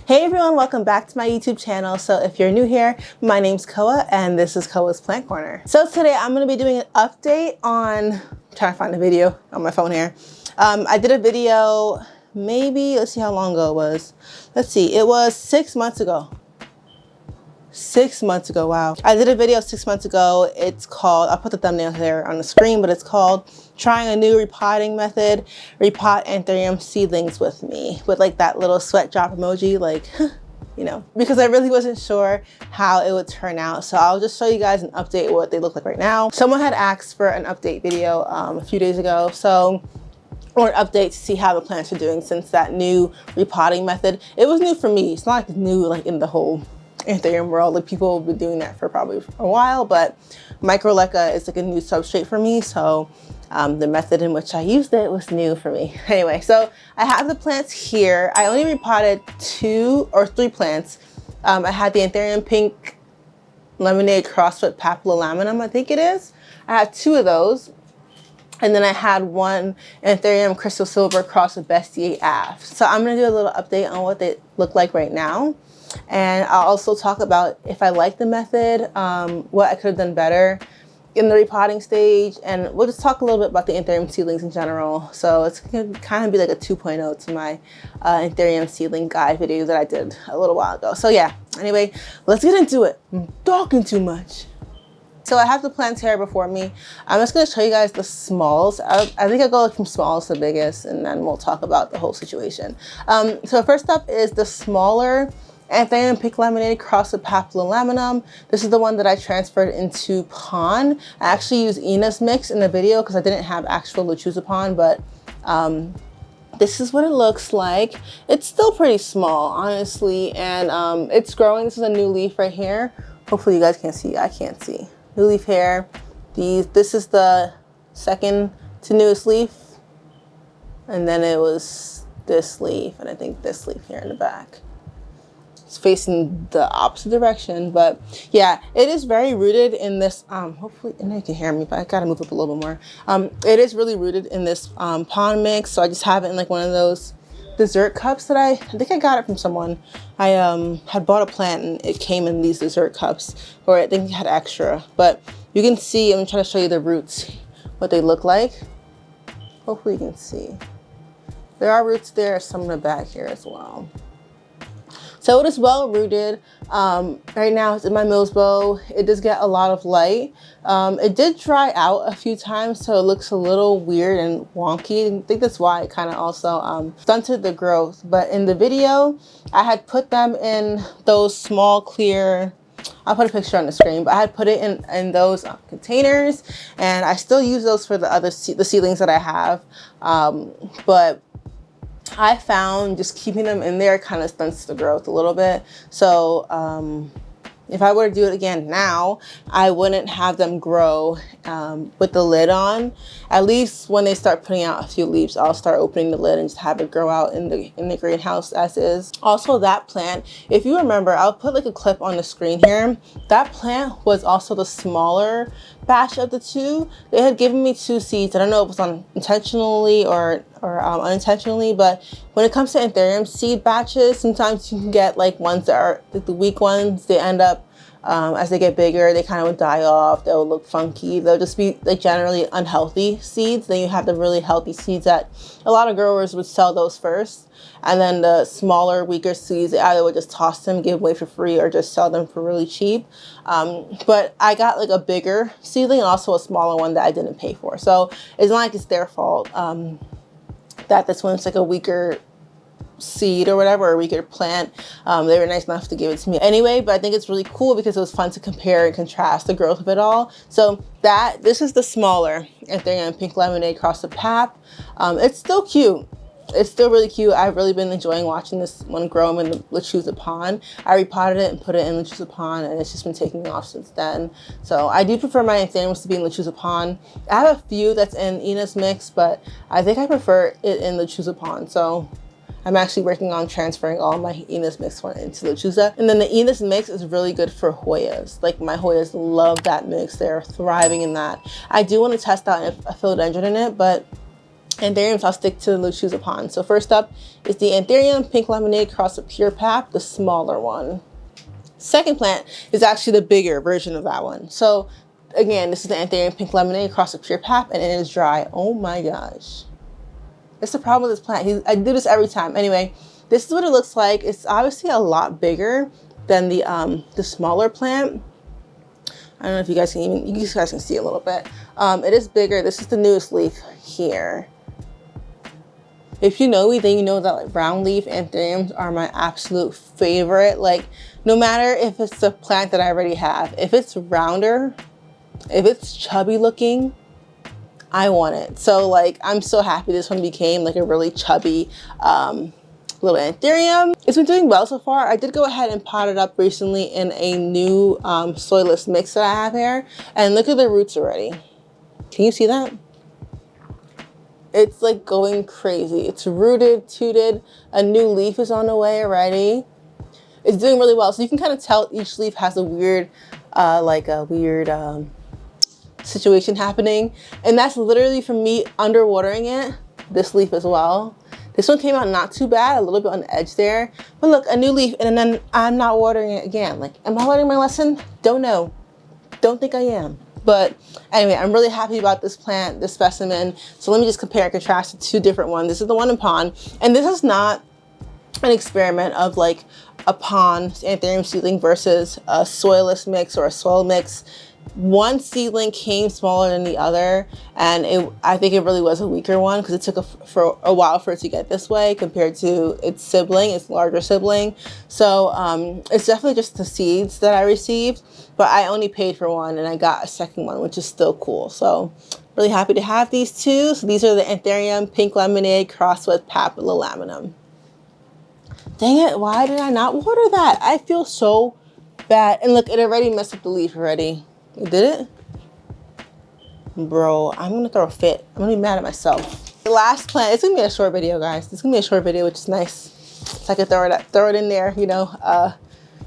Hey everyone, welcome back to my YouTube channel. So if you're new here, my name's Koa and this is Koa's Plant Corner. So today I'm going to be doing an update on, I'm trying to find a video on my phone here. I did a video, maybe, let's see how long ago it was. Let's see, it was 6 months ago. 6 months ago, wow. I did a video 6 months ago. It's called, I'll put the thumbnail here on the screen, but it's called Trying a New Repotting Method, Repot Anthurium Seedlings with Me, with like that little sweat drop emoji, like, you know, because I really wasn't sure how it would turn out. So I'll just show you guys an update of what they look like right now. Someone had asked for an update video a few days ago. So, or an update to see how the plants are doing since that new repotting method. It was new for me. It's not like new like in the whole Anthurium world. Like people have been doing that for probably a while, but microleca is like a new substrate for me. So the method in which I used it was new for me. Anyway, so I have the plants here. I only repotted 2 or 3 plants. I had the Anthurium Pink Lemonade Crossed with Papillolaminum, I think it is. I had 2 of those. And then I had one Anthurium Crystal Silver crossed with Bestie AF. So I'm gonna do a little update on what they look like right now. And I'll also talk about if I like the method, what I could have done better in the repotting stage. And we'll just talk a little bit about the Anthurium seedlings in general. So it's going to kind of be like a 2.0 to my Anthurium seedling guide video that I did a little while ago. So yeah, anyway, let's get into it. I'm talking too much. So I have the plants here before me. I'm just going to show you guys the smalls. I think I'll go from smallest to biggest, and then we'll talk about the whole situation. So first up is the smaller Anthurium Pink Lemonade crossed with Papillolaminum. This is the one that I transferred into Pon. I actually used Ina's mix in the video because I didn't have actual Lechuza Pon, but this is what it looks like. It's still pretty small, honestly, and it's growing. This is a new leaf right here. Hopefully you guys can see. I can't see. New leaf here. This is the second to newest leaf, and then it was this leaf, and I think this leaf here in the back. It's facing the opposite direction, but yeah, it is very rooted in this, hopefully, and you can hear me, but I gotta move up a little bit more. It is really rooted in this pond mix, so I just have it in like one of those dessert cups that I think I got it from someone. I had bought a plant and it came in these dessert cups, or I think it had extra, but you can see, I'm trying to show you the roots, what they look like. Hopefully you can see. There are roots there, some in the back here as well. So it is well rooted. Right now it's in my Millsbow. It does get a lot of light. It did dry out a few times, so it looks a little weird and wonky. I think that's why it kind of also stunted the growth. But in the video, I had put them in those small clear, I'll put a picture on the screen, but I had put it in those containers, and I still use those for the seedlings that I have. But I found just keeping them in there kind of stunts the growth a little bit. So if I were to do it again now, I wouldn't have them grow with the lid on. At least when they start putting out a few leaves, I'll start opening the lid and just have it grow out in the greenhouse as is. Also, that plant, if you remember, I'll put like a clip on the screen here. That plant was also the smaller batch of the 2. They had given me 2 seeds. I don't know if it was intentionally or unintentionally, but when it comes to Anthurium seed batches, sometimes you can get like ones that are like the weak ones. They end up, as they get bigger, they kind of would die off. They'll look funky. They'll just be like generally unhealthy seeds. Then you have the really healthy seeds that a lot of growers would sell those first. And then the smaller, weaker seeds, they either would just toss them, give away for free, or just sell them for really cheap. But I got like a bigger seedling and also a smaller one that I didn't pay for. So it's not like it's their fault that this one's like a weaker seed or whatever, or a weaker plant. They were nice enough to give it to me anyway, but I think it's really cool because it was fun to compare and contrast the growth of it all. So this is the smaller Anthurium Pink Lemonade crossed with Pap. It's still cute. It's still really cute. I've really been enjoying watching this one grow in the Lechuza Pon. I repotted it and put it in Lechuza Pon, and it's just been taking off since then. So I do prefer my Anthuriums to be in Lechuza Pon. I have a few that's in Ina's mix, but I think I prefer it in Lechuza Pon. So I'm actually working on transferring all my Ina's mix one into Lechuza. And then the Ina's mix is really good for Hoyas. Like my Hoyas love that mix. They're thriving in that. I do want to test out a philodendron in it, but Anthuriums, I'll stick to the choose upon. So first up is the Anthurium Pink Lemonade Cross with Pure Pap, the smaller one. Second plant is actually the bigger version of that one. So again, this is the Anthurium Pink Lemonade Cross with Pure Pap, and it is dry. Oh my gosh. That's the problem with this plant. I do this every time. Anyway, this is what it looks like. It's obviously a lot bigger than the smaller plant. I don't know if you guys can see a little bit. It is bigger. This is the newest leaf here. If you know me, then you know that like round leaf anthuriums are my absolute favorite. Like no matter if it's a plant that I already have, if it's rounder, if it's chubby looking, I want it. So like I'm so happy this one became like a really chubby little anthurium. It's been doing well so far. I did go ahead and pot it up recently in a new soilless mix that I have here, and look at the roots already. Can you see that? It's like going crazy. It's rooted, tooted. A new leaf is on the way already. It's doing really well. So you can kind of tell each leaf has a weird, situation happening. And that's literally from me underwatering it, this leaf as well. This one came out not too bad, a little bit on the edge there. But look, a new leaf, and then I'm not watering it again. Like, am I learning my lesson? Don't know. Don't think I am. But anyway, I'm really happy about this plant, this specimen. So let me just compare and contrast the two different ones. This is the one in pond, and this is not an experiment of like a pond Anthurium seedling versus a soilless mix or a soil mix. One seedling came smaller than the other, and I think it really was a weaker one because it took for a while for it to get this way compared to its sibling, its larger sibling. So it's definitely just the seeds that I received, but I only paid for one and I got a second one, which is still cool. So really happy to have these two. So these are the Anthurium Pink Lemonade crossed with Papilolaminum. Dang it, why did I not water that? I feel so bad. And look, it already messed up the leaf already. It did it? Bro, I'm gonna throw a fit. I'm gonna be mad at myself. The last plant, it's gonna be a short video, guys. It's gonna be a short video, which is nice. So I could throw it in there, you know,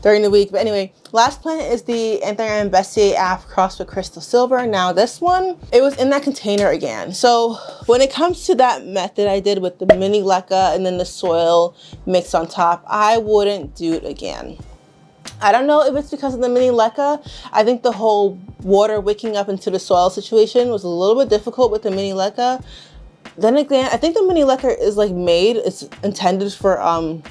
during the week. But anyway, last plant is the Anthurium Bestie crossed with Crystal Silver. Now this one, it was in that container again. So when it comes to that method I did with the mini leca and then the soil mix on top, I wouldn't do it again. I don't know if it's because of the mini leca. I think the whole water wicking up into the soil situation was a little bit difficult with the mini leca. Then again, I think the mini leca is like it's intended for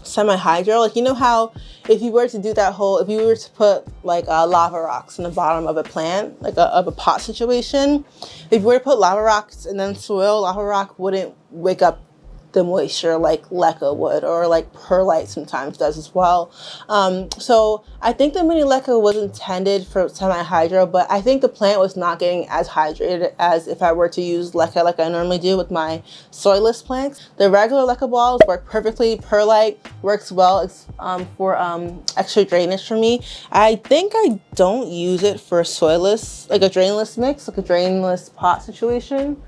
semi-hydro. Like, you know how if you were to do that whole, if you were to put like lava rocks in the bottom of a plant, like of a pot situation, if you were to put lava rocks and then soil, lava rock wouldn't wake up the moisture like leca would, or like perlite sometimes does as well. So I think the mini leca was intended for semi-hydro, but I think the plant was not getting as hydrated as if I were to use leca like I normally do with my soilless plants. The regular leca balls work perfectly. Perlite works well for extra drainage for me. I think I don't use it for soilless, like a drainless mix, like a drainless pot situation.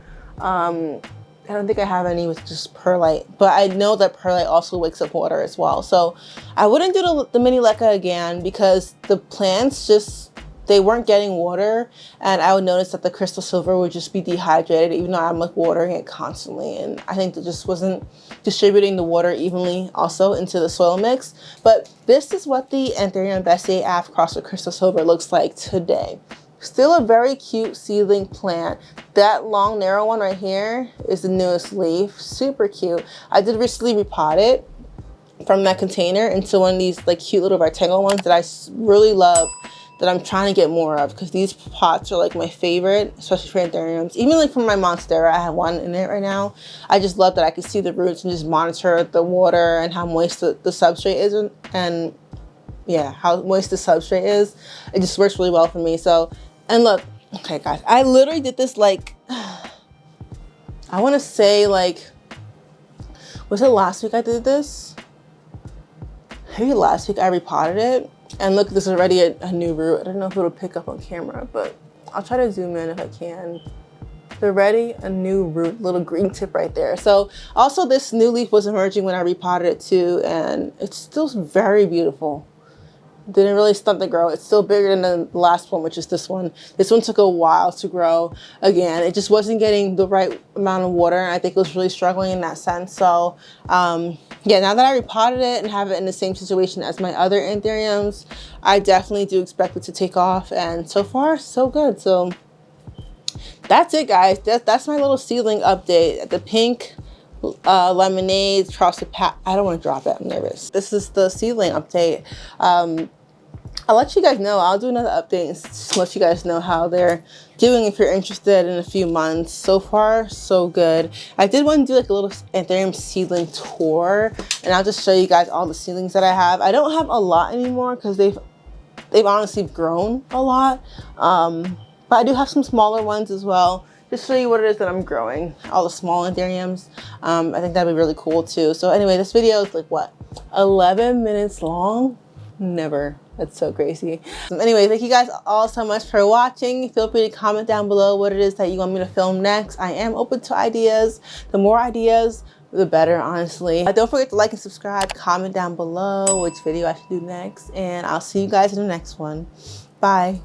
I don't think I have any with just perlite, but I know that perlite also wakes up water as well. So I wouldn't do the mini leca again because the plants they weren't getting water, and I would notice that the crystal silver would just be dehydrated even though I'm like watering it constantly. And I think that just wasn't distributing the water evenly also into the soil mix. But this is what the Anthurium Bestie crossed with crystal silver looks like today. Still a very cute seedling plant. That long narrow one right here is the newest leaf. Super cute. I did recently repot it from that container into one of these like cute little rectangle ones that I really love, that I'm trying to get more of, because these pots are like my favorite, especially for anthuriums. Even like for my monstera, I have one in it right now. I just love that I can see the roots and just monitor the water and how moist the substrate is, and yeah, how moist the substrate is. It just works really well for me. So, and look, okay guys, I literally did this like, I want to say like, was it last week I did this? Maybe last week I repotted it. And look, this is already a new root. I don't know if it'll pick up on camera, but I'll try to zoom in if I can. Already a new root, little green tip right there. So also this new leaf was emerging when I repotted it too, and it's still very beautiful. didn't really stunt the grow. It's still bigger than the last one, which is this one. This one took a while to grow. Again, it just wasn't getting the right amount of water. I think it was really struggling in that sense. So yeah, now that I repotted it and have it in the same situation as my other anthuriums, I definitely do expect it to take off. And so far, so good. So that's it, guys. That's my little seedling update. The pink lemonade across the path. I don't want to drop it. I'm nervous. This is the seedling update. I'll let you guys know. I'll do another update and just let you guys know how they're doing if you're interested in a few months. So far, so good. I did want to do like a little Anthurium seedling tour, and I'll just show you guys all the seedlings that I have. I don't have a lot anymore because they've honestly grown a lot. But I do have some smaller ones as well. Just show you what it is that I'm growing, all the small anthuriums. I think that'd be really cool too. So anyway, this video is like what, 11 minutes long? Never. That's so crazy. Anyway, thank you guys all so much for watching. Feel free to comment down below what it is that you want me to film next. I am open to ideas. The more ideas, the better, honestly. Don't forget to like and subscribe. Comment down below which video I should do next, and I'll see you guys in the next one. Bye.